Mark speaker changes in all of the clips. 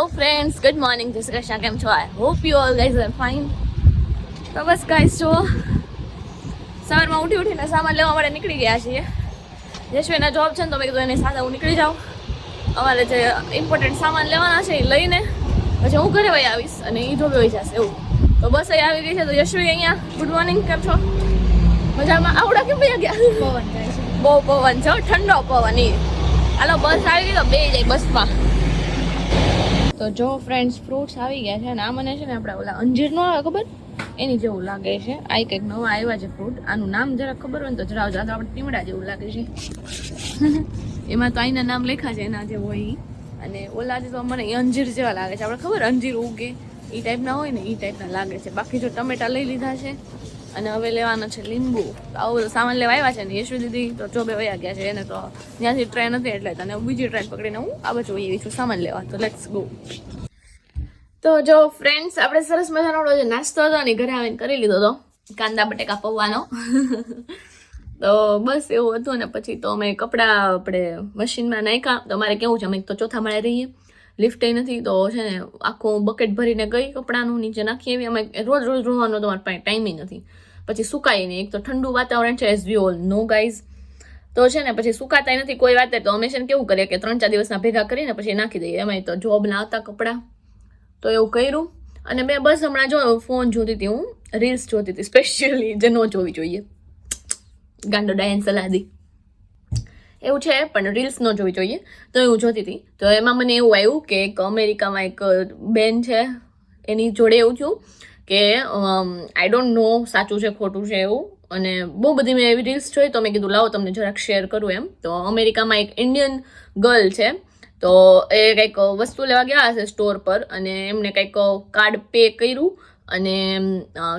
Speaker 1: Hello friends, good morning. જય શ્રી કૃષ્ણ. કેમ છો? I hope you all guys are fine. તો બસ ગાઈઝ જો સવારમાં ઉઠીને સામાન લેવા માટે નીકળી ગયા છીએ. યશવીના જોબ છે ને તો મેં કીધું એની સાથે હું નીકળી જાઉં. અમારે જે ઇમ્પોર્ટન્ટ સામાન લેવાના છે એ લઈને પછી હું ઘરે વહી આવીશ અને એ જોબે વહી જશે એવું. તો બસ અહીં આવી ગઈ છે. તો યશવી અહીંયા ગુડ મોર્નિંગ, કેમ છો? મજામાં? આવડા કેમ વહી ગયા? પવન થાય છે, બહુ પવન છે, ઠંડો પવન. એ હાલો બસ આવી ગઈ તો બે જાય બસમાં. તો જો ફ્રેન્ડ્સ ફ્રૂટ્સ આવી ગયા છે અને આ મને છે ને આપણે ઓલા અંજીર નો આવે ખબર એની જેવું લાગે છે. આ કંઈક નવા આવ્યા છે ફ્રૂટ. આનું નામ જરા ખબર હોય ને તો જણાવજો. આ તો આપણે ટીમડા જેવું લાગે છે. એમાં તો અહીંના નામ લખ્યા છે એના જેવું હોય. અને ઓલા તો મને અંજીર જેવા લાગે છે. આપણે ખબર અંજીર ઉગે એ ટાઈપના હોય ને એ ટાઈપના લાગે છે. બાકી જો ટમેટા લઈ લીધા છે અને હવે લેવાના છે લીંબુ. આવો બધો સામાન લેવા આવ્યા છે ને યશવી દીદી તો ચોબે વયા ગયા છે. એને તો ત્યાંથી ટ્રેન હતી એટલે તને બીજી ટ્રેન પકડીને હું આ બાજુ આવી છું સામાન લેવા. તો લેટ્સ ગો. તો જો ફ્રેન્ડ્સ આપણે સરસ મજાનો જે નાસ્તો હતો ને ઘરે આવીને કરી લીધો હતો, કાંદા બટેકા પૌવાનો. તો બસ એવું હતું. અને પછી તો અમે કપડાં આપણે મશીનમાં નાખ્યા. તો અમારે કેવું છે, અમે તો ચોથા માળે રહીએ, લિફ્ટ નથી. તો છે ને આખું બકેટ ભરીને ગઈ કપડાનું નીચે નાખી એવી. અમે રોજ રોવાનો તો અમારે પાસે ટાઈમ નથી. પછી સુકાય નહીં. એક તો ઠંડુ વાતાવરણ છે as we all know guys. તો છે ને પછી સુકાતા નથી કોઈ વાત. તો અમે છે ને કેવું કરીએ કે 3-4 દિવસના ભેગા કરીને પછી નાખી દઈએ. એમાં તો જોબ ના આવતા કપડાં તો એવું કર્યું. અને મેં બસ હમણાં જો ફોન જોતી હતી, હું રીલ્સ જોતી હતી સ્પેશિયલી, જે નો જોવી જોઈએ. ગાંડો ડાયન સલાદી એવું છે પણ રીલ્સ ન જોવી જોઈએ. તો એવું જોતી હતી. તો એમાં મને એવું આવ્યું કે એક અમેરિકામાં એક બેન છે એની જોડે એવું થયું કે આઈ ડોન્ટ નો સાચું છે ખોટું છે એવું. અને બહુ બધી મેં એવી રીલ્સ જોઈ તો મેં કીધું લાવો તમને જરાક શેર કરું એમ. તો અમેરિકામાં એક ઇન્ડિયન ગર્લ છે. તો એ કંઈક વસ્તુ લેવા ગયા હશે સ્ટોર પર અને એમને કંઈક કાર્ડ પે કર્યું. અને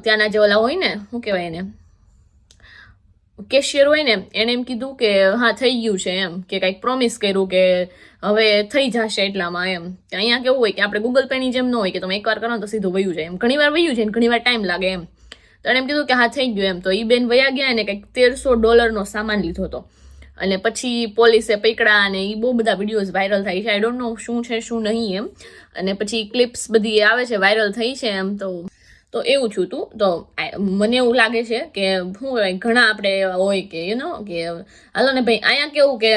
Speaker 1: ત્યાંના જે ઓલા હોય ને શું કહેવાય એને કેશિયર હોય ને એને એમ કીધું કે હા થઈ ગયું છે એમ, કે કંઈક પ્રોમિસ કર્યું કે હવે થઈ જશે એટલામાં એમ. અહીંયા કેવું હોય કે આપણે ગૂગલ પેની જેમ ન હોય કે તમે એકવાર કરો તો સીધું વયું જાય એમ. ઘણીવાર વયું છે ને ઘણીવાર ટાઈમ લાગે એમ. તો એને એમ કીધું કે હા થઈ ગયું એમ. તો એ બેન વયા ગયા અને કંઈક $1300 સામાન લીધો હતો. અને પછી પોલીસે પકડ્યા અને એ બહુ બધા વિડીયોઝ વાયરલ થાય છે. આઈ ડોન્ટ નો શું છે શું નહીં એમ. અને પછી ક્લિપ્સ બધી આવે છે વાયરલ થઈ છે એમ. તો એવું થયું હતું. તો મને એવું લાગે છે કે શું કહેવાય ઘણા આપણે એવા હોય કે કે હાલો ને ભાઈ અહીંયા કેવું કે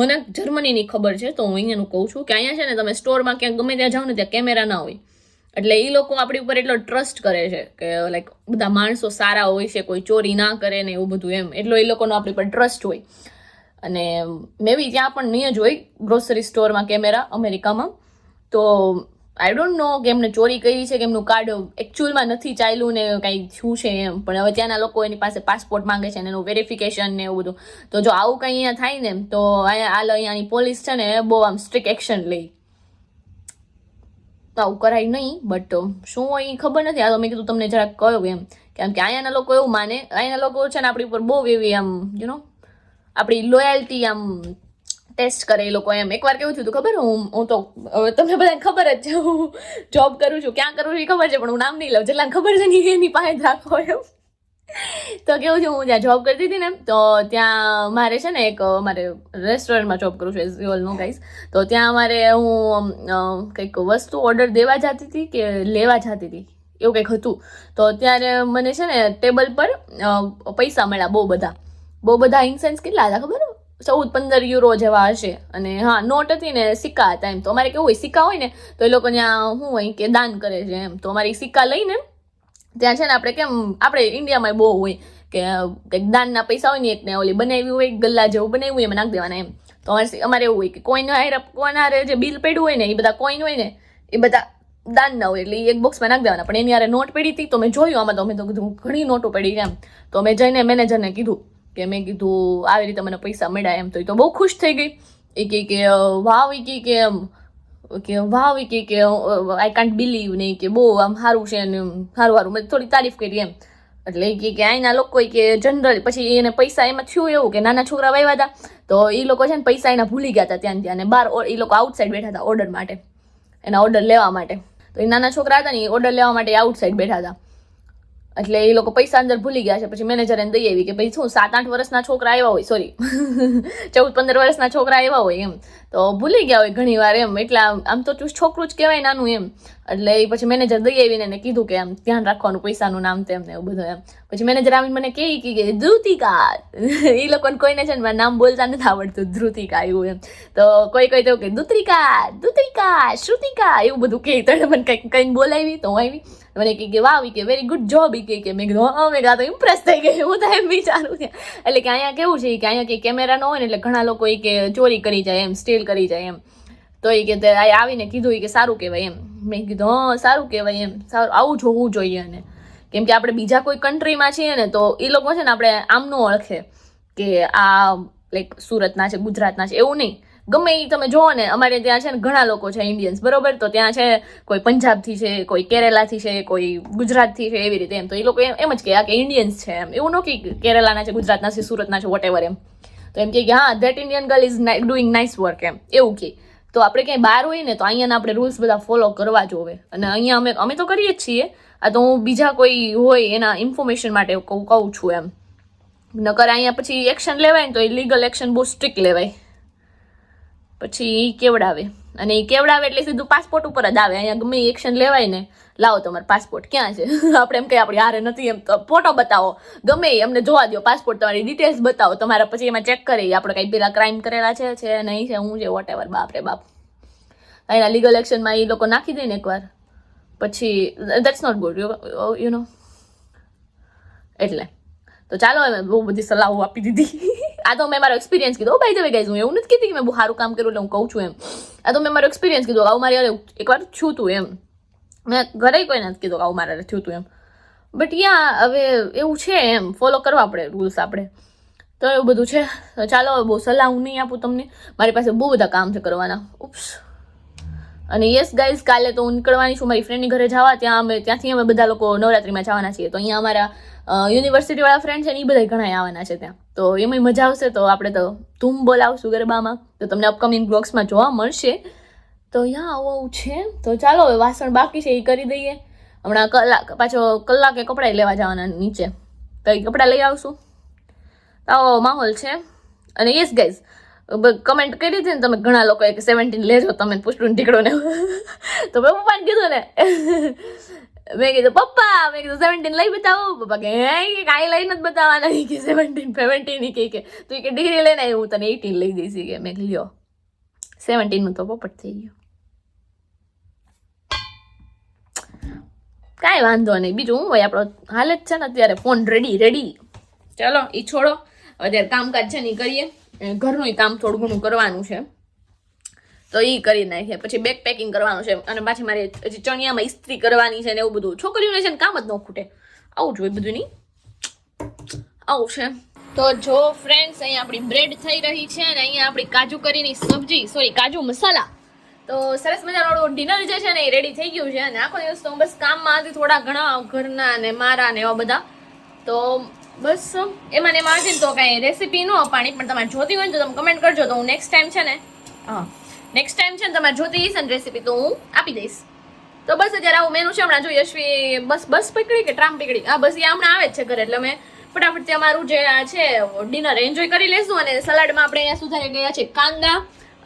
Speaker 1: મને જર્મનીની ખબર છે તો હું અહીંયાનું કહું છું કે અહીંયા છે ને તમે સ્ટોરમાં ક્યાંક ગમે ત્યાં જાઓ ને ત્યાં કેમેરા ના હોય. એટલે એ લોકો આપણી ઉપર એટલો ટ્રસ્ટ કરે છે કે લાઈક બધા માણસો સારા હોય છે, કોઈ ચોરી ના કરે ને એવું બધું એમ. એટલો એ લોકોનો આપણી પર ટ્રસ્ટ હોય. અને મે બી ત્યાં પણ નહીં જ હોય ગ્રોસરી સ્ટોરમાં કેમેરા અમેરિકામાં. તો આઈ ડોન્ટ નો કે એમને ચોરી કરી છે કે એમનું કાર્ડ એકચ્યુઅલમાં નથી ચાલ્યું ને કાંઈ શું છે એમ. પણ હવે ત્યાંના લોકો એની પાસે પાસપોર્ટ માંગે છે ને એનું વેરિફિકેશન ને એવું બધું. તો જો આવું કંઈ અહીંયા થાય ને તો અહીંયાની પોલીસ છે ને બહુ આમ સ્ટ્રિક્ટ એક્શન લે. તો આવું કરાય નહીં. બટ શું હોય એ ખબર નથી. આ તો મેં કીધું તમને જરાક કહ્યું એમ. કેમ કે અહીંયાના લોકો એવું માને, અહીંયાના લોકો છે ને આપણી ઉપર બહુ એવી આમ આપણી લોયલ્ટી આમ ટેસ્ટ કરે એ લોકો એમ. એકવાર કેવું થયું હતું ખબર, હું તો હવે તમને બધાને ખબર જ છે હું જોબ કરું છું. ક્યાં કરું છું એ ખબર છે પણ હું નામ નહીં લઉં. જેટલા ખબર છે ને એની પાસે જ રાખો એમ. તો કેવું છે, હું જ્યાં જોબ કરતી હતી ને તો ત્યાં મારે છે ને એક મારે રેસ્ટોરન્ટમાં જોબ કરું છું as you all know guys. તો ત્યાં અમારે હું કંઈક વસ્તુ ઓર્ડર દેવા જતી હતી કે લેવા જતી હતી એવું કંઈક હતું. તો ત્યારે મને છે ને ટેબલ પર પૈસા મળ્યા બહુ બધા ઇન સેન્સ કેટલા હતા ખબર, 14-15 યુરો જેવા હશે. અને હા નોટ હતી ને સિક્કા હતા એમ. તો અમારે કેવું હોય સિક્કા હોય ને તો એ લોકો ત્યાં શું હોય કે દાન કરે છે એમ. તો અમારી સિક્કા લઈને ત્યાં છે ને આપણે કેમ આપણે ઇન્ડિયામાં બહુ હોય કે કંઈક દાનના પૈસા હોય ને એક ને ઓલી બનાવી હોય ગલ્લા જેવું બનાવ્યું હોય એમાં નાખી દેવાના એમ. તો અમારે એવું હોય કે કોઈના જે બિલ પડ્યું હોય ને એ બધા કોઈન હોય ને એ બધા દાન ના હોય એટલે એક બોક્સમાં નાખી દેવાના. પણ એની યારે નોટ પડી હતી તો મેં જોયું આમાં. તો મેં તો કીધું ઘણી નોટો પડી છે એમ. તો મેં જઈને મેનેજરને કીધું કે મેં કીધું આવી રીતે મને પૈસા મળ્યા એમ. તો એ તો બહુ ખુશ થઈ ગઈ. એ કે વાવ, એ કે એમ કે વાવ, એ કે આઈ કાન્ટ બિલીવ નહીં કે બહુ આમ સારું છે ને સારું મેં થોડી તારીફ કરી એમ. એટલે એ કે અહીંના લોકો કે જનરલ પછી એને પૈસા એમાં થયું એવું કે નાના છોકરા વાવ્યા હતા તો એ લોકો છે ને પૈસા એના ભૂલી ગયા હતા ત્યાં. અને બહાર એ લોકો આઉટસાઇડ બેઠા હતા ઓર્ડર માટે, એના ઓર્ડર લેવા માટે. તો એ નાના છોકરા હતા ને એ ઓર્ડર લેવા માટે આઉટસાઇડ બેઠા હતા. એટલે એ લોકો પૈસા અંદર ભૂલી ગયા છે. પછી મેનેજર એને દઈ આવી કે ભાઈ શું 7-8 વર્ષના છોકરા આવ્યા હોય, સોરી 14-15 વર્ષના છોકરા આવ્યા હોય એમ. તો ભૂલી ગયા હોય ઘણી વાર એમ, એટલે આમ તો છોકરું જ કહેવાય નાનું એમ. એટલે એ પછી મેનેજર દઈ આવીને એને કીધું કે આમ ધ્યાન રાખવાનું પૈસાનું નામ તેમ ને એવું બધું એમ. પછી મેનેજર આવીને મને કે ધ્રુતિકા, એ લોકોને કોઈને છે ને મારું નામ બોલતા નથી આવડતું, ધ્રુતિકા એવું એમ. તો કોઈ તો કે દુત્રિકા, શ્રુતિકા એવું બધું કે. તો મને કંઈક બોલાવી તો હું આવી, મને કે વાહ કે વેરી ગુડ જોબ કે મેં કીધું હા, મેં તો ઇમ્પ્રેસ થઈ ગઈ. હું તો એમ વિચારું છે એટલે કે અહીંયા કેવું છે કે અહીંયા કે કેમેરા ન હોય ને એટલે ઘણા લોકો એ કે ચોરી કરી જાય એમ, સ્ટીલ કરી જાય એમ. તો એ કે આવીને કીધું કે સારું કહેવાય એમ. મેં કીધું હા સારું કહેવાય એમ, સારું આવું જોવું જોઈએ. અને કેમ કે આપણે બીજા કોઈ કન્ટ્રીમાં છીએ ને તો એ લોકો છે ને આપણે આમ ન ઓળખે કે આ લાઈક સુરતના છે, ગુજરાતના છે, એવું નહીં. ગમે એ તમે જોવો ને, અમારે ત્યાં છે ને ઘણા લોકો છે ઇન્ડિયન્સ, બરોબર. તો ત્યાં છે કોઈ પંજાબથી છે, કોઈ કેરેલાથી છે, કોઈ ગુજરાતથી છે, એવી રીતે એમ. તો એ લોકો એમ જ કે આ કે ઇન્ડિયન્સ છે એમ, એવું ન કે કેરેલાના છે, ગુજરાતના છે, સુરતના છે, વોટ એવર એમ. તો એમ કે હા that Indian girl is doing nice work એમ, એવું કે. તો આપણે ક્યાંય બહાર હોય ને તો અહીંયાના આપણે રૂલ્સ બધા ફોલો કરવા જોવે. અને અહીંયા અમે તો કરીએ જ છીએ. આ તો હું બીજા કોઈ હોય એના ઇન્ફોર્મેશન માટે કહું છું એમ. નકર અહીંયા પછી એક્શન લેવાય ને તો એ લીગલ એક્શન બહુ સ્ટ્રિક્ટ લેવાય. પછી એ કેવડાવે, અને એ કેવડાવે એટલે સીધું પાસપોર્ટ ઉપર જ આવે. અહીંયા ગમે એક્શન લેવાય ને, લાવો તમારો પાસપોર્ટ ક્યાં છે, આપણે એમ કહીએ આપણી હારે નથી એમ, તો ફોટો બતાવો, ગમે અમને જોવા દો, પાસપોર્ટ તમારી ડિટેલ્સ બતાવો તમારા. પછી એમાં ચેક કરી આપણે કંઈ પેલા ક્રાઇમ કરેલા છે નહીં છે, હું છે, વોટ એવર. બાપ રે બાપ, એના લીગલ એક્શનમાં એ લોકો નાખી દે ને એકવાર, પછી that's not good you know. એટલે તો ચાલો હવે બહુ બધી સલાહો આપી દીધી. આ તો મેં મારો એક્સપિરિયન્સ કીધો. બાય ધ વે ગાઈઝ, હું એવું નથી કીધી કે મેં બહુ સારું કામ કર્યું એટલે હું કહું છું એમ. આ તો મેં મારો એક્સપિરિયન્સ કીધું. આવું મારી એકવાર થયું હતું એમ. મેં ઘરે કોઈ નથી કીધું આવું મારે થયું હતું એમ. બટ યા હવે એવું છે એમ, ફોલો કરવા આપણે રૂલ્સ આપણે. તો એવું બધું છે. તો ચાલો હવે બહુ સલાહ હું નહીં આપું તમને, મારી પાસે બહુ બધા કામ છે કરવાના. ઉપ્સ. અને યસ ગાઈઝ, કાલે તો હું નીકળવાની છું મારી ફ્રેન્ડની ઘરે જવા. ત્યાંથી અમે બધા લોકો નવરાત્રિમાં જવાના છીએ. તો અહીંયા અમારા યુનિવર્સિટીવાળા ફ્રેન્ડ છે ને એ બધા ઘણા આવવાના છે ત્યાં. તો એમાંય મજા આવશે. તો આપણે તો ધૂમ બોલાવશું ગરબામાં. તો તમને અપકમિંગ બ્લોગ્સમાં જોવા મળશે. તો યા આવું છે. તો ચાલો હવે વાસણ બાકી છે એ કરી દઈએ. હમણાં કલાકે કપડાં લેવા જવાના નીચે, તો એ કપડાં લઈ આવશું. આવો માહોલ છે. અને યસ ગાઈઝ, કમેન્ટ કરી હતી ને તમે ઘણા લોકોએ કે 17 લેજો તમે પુષ્પનું ટીકડો ને. તો મેં પપ્પાને કીધું ને, મેં કીધું પપ્પા, મેં કીધું 17 લઈ બતાવો. પપ્પા કે કાંઈ લઈ નથી બતાવવાના, કે 17 કે તું કે ડિગ્રી લઈને હું તને 18 લઈ દઈશ કે. મેં લ્યો 17 નું તો પોપટ થઈ ગયું. કાંઈ વાંધો નહીં. બીજું હું હોય આપણો હાલ જ છે ને અત્યારે ફોન રેડી. ચાલો એ છોડો, અત્યારે કામકાજ છે ને એ કરીએ. ઘરનું કામ થોડું ઘણું કરવાનું છે તો એ કરી નાખીએ. પછી બેગ પેકિંગ કરવાનું છે, અને પાછી મારે હજી ચણિયામાં ઇસ્ત્રી કરવાની છે ને એવું બધું. છોકરીઓને છે ને કામ જ ન ખૂટે. આવું જોઈએ બધું નહીં, આવું છે. તો જો ફ્રેન્ડ્સ, અહીંયા આપણી બ્રેડ થઈ રહી છે અને અહીંયા આપણી કાજુ કરીની સબ્જી, સોરી કાજુ મસાલા. તો સરસ મજાનો ડિનર જે છે ને એ રેડી થઈ ગયું છે. અને આખો દિવસ તો હું બસ કામમાં હતી, થોડા ઘણા ઘરના ને મારા ને એવા બધા. તો બસ એમાં આજે તો કાંઈ રેસીપી ન અપાણી, પણ તમારે જોતી હોય ને તો તમે કમેન્ટ કરજો. તો હું નેક્સ્ટ ટાઈમ છે ને તમારે જોતી હશે ને રેસીપી તો હું આપી દઈશ. તો બસ અત્યારે આવું મેનુ છે. હમણાં જો યશવી બસ પકડી કે ટ્રામ પકડી, બસ એ હમણાં આવે જ છે ઘરે. એટલે અમે ફટાફટ અમારું જે છે ડિનર એન્જોય કરી લેશું. અને સલાડમાં આપણે અહીંયા સુધારી ગયા છે કાંદા,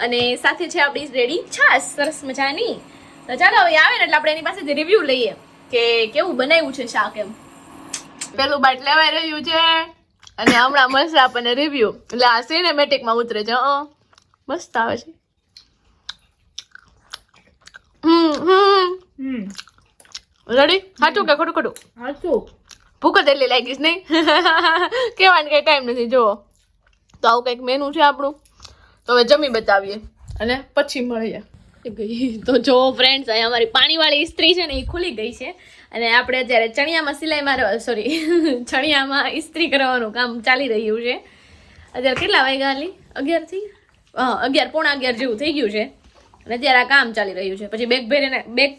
Speaker 1: અને સાથે છે આપણી રેડી છાશ સરસ મજાની. તો ચાલો હવે આવે ને એટલે આપણે એની પાસેથી રિવ્યૂ લઈએ કે કેવું બનાવ્યું છે શાક એમ. પેલું બાઈટ લેવાઈ રહ્યું છે અને હમણાં મસ્ત આપણને રિવ્યૂ એટલે આ સિનેમેટિકમાં ઉતરે છે. મસ્ત આવે છે. રેડી? સાચું કે ખોટું? સાચું. ભૂખ જ એટલી લાગીશ નહીં, કહેવાનું કઈ ટાઈમ નથી. જુઓ તો આવું કંઈક મેનુ છે આપણું. તો હવે જમી બતાવીએ અને પછી મળીએ. તો જો ફ્રેન્ડ્સ, અહીંયા અમારી પાણીવાળી ઇસ્ત્રી છે ને એ ખુલી ગઈ છે. અને આપણે અત્યારે ચણિયામાં ઇસ્ત્રી કરવાનું કામ ચાલી રહ્યું છે. અત્યારે કેટલા વાગ્યા? 11 થી 11, પોણા 11 જેવું થઈ ગયું છે. અને અત્યારે આ કામ ચાલી રહ્યું છે. પછી બેગ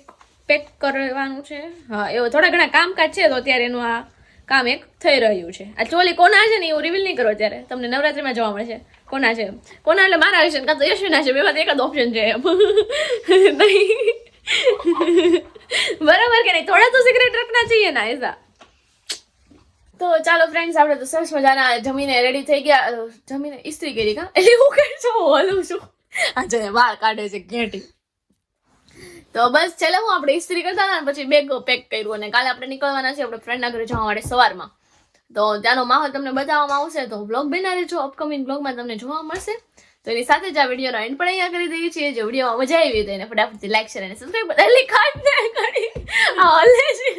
Speaker 1: પેક કરવાનું છે. હા, એવો થોડા ઘણા કામકાજ છે. તો અત્યારે એનું આ કામ એક થઈ રહ્યું છે. આ ચોલી કોના છે ને એવું રિવીલ નહીં કરો. અત્યારે તમને નવરાત્રીમાં જોવા મળશે કોના છે. કોના એટલે મારા હશે, કાં તો યશવીના છે. બેમાંથી એક જ ઓપ્શન છે નહીં. બરાબર કે નહીં? થોડા તો સિક્રેટ રખના चाहिए ના એસા. તો ચાલો ફ્રેન્ડ્સ, આપણે તો સરસ મજાના જમીને રેડી થઈ ગયા. જમીને ઇસ્ત્રી કરી કા એટલે હું કઈ છું, હલું છું. આજે વાળ કાઢે છે ઘેટી. તો બસ છેલ્લે હું આપણે ઇસ્ત્રી કરતા હતા ને પછી બેગ પેક કર્યું અને કાલે આપણે નીકળવાના છે આપણે ફ્રેન્ડના ઘરે જવા માટે સવારમાં. તો ત્યાંનો માહોલ તમને બતાવવામાં આવશે તો બ્લોગ બના રહેજો. અપકમિંગ બ્લોગમાં તમને જોવા મળશે. તો એની સાથે જ આ વિડીયોનો એન્ડ પણ અહીંયા કરી દઈએ છીએ. જો વિડીયોમાં મજા આવી તો એને ફટાફટથી લાઈક શેર અને સબસ્ક્રાઈબ બધાલી ખાટ ને કરી આ ઓલે છે.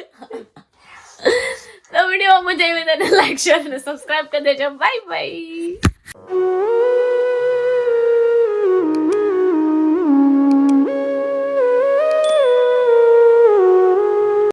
Speaker 1: તો વિડીયોમાં મજા આવી તો એને લાઈક શેર અને સબસ્ક્રાઈબ કરી દેજો. Bye bye.